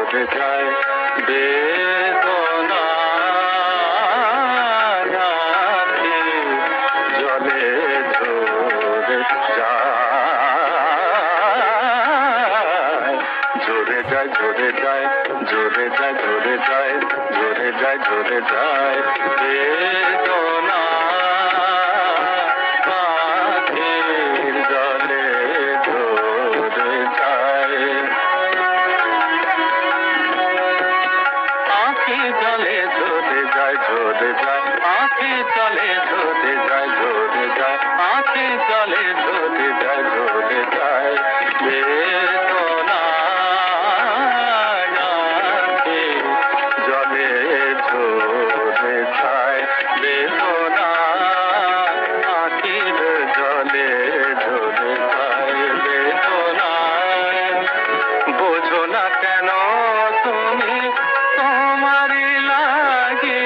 ঝরে যায় বেদনা আখি জলে ঝরে যায় ঝরে যায় ঝরে যায় ঝরে যায় ঝরে যায় ঝরে যায় ঝরে যায় বেদনা আখির জলে ঝরে যায় আখি জলে ঝরে যায় ঝরে যায় আখি জলে ঝরে যায় ঝরে যায় আখি জলে ঝরে যায় ঝরে যায় বেদনা আখি জলে ঝরে যায় বেদনা আখির জলে ঝরে যায় বেদনা বোঝো না কেন তুমি তোমারই লাগি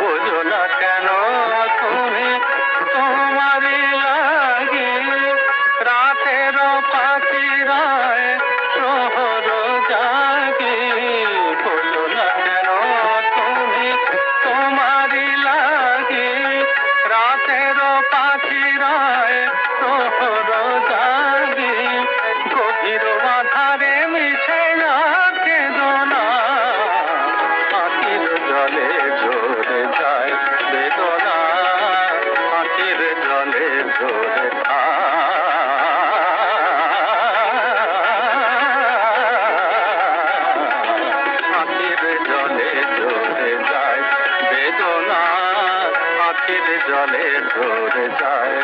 বোঝো না কেন তুমি তোমারই লাগি রাতের পাখিরায় প্রহর জাগে বোঝো না কেন তুমি তোমারই লাগি রাতের পাখিরায় প্রহর জাগে গভীর আধারে মিছে রাখে দোনা আখির জলে ঝরে যায় বেদনা আখির জলে ঝরে আখির জলে ঝরে যায় বেদনা আখির জলে ঝরে যায়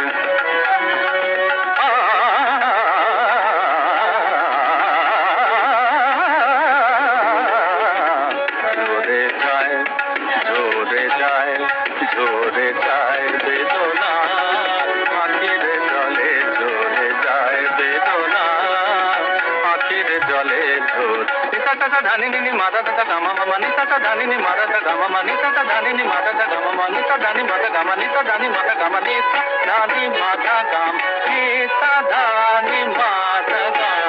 ঝরে যায় ঝরে যায় ঝরে যায় বেদনা আখির জলে ঝরে যায় বেদনা আখির জলে ঝরে নিতা ধানি নিনি মাদা দাদা গামা মামা নিতা ধানি নি মাদা দাদা গামা মা নিতা ধানি নি মাদা দাদা গামা মা নিতা ধানি মাদা গামা নিতা ধানি মাদা গামা নিতা ধানি মাদা গাম নিতা ধানি মাদা গাম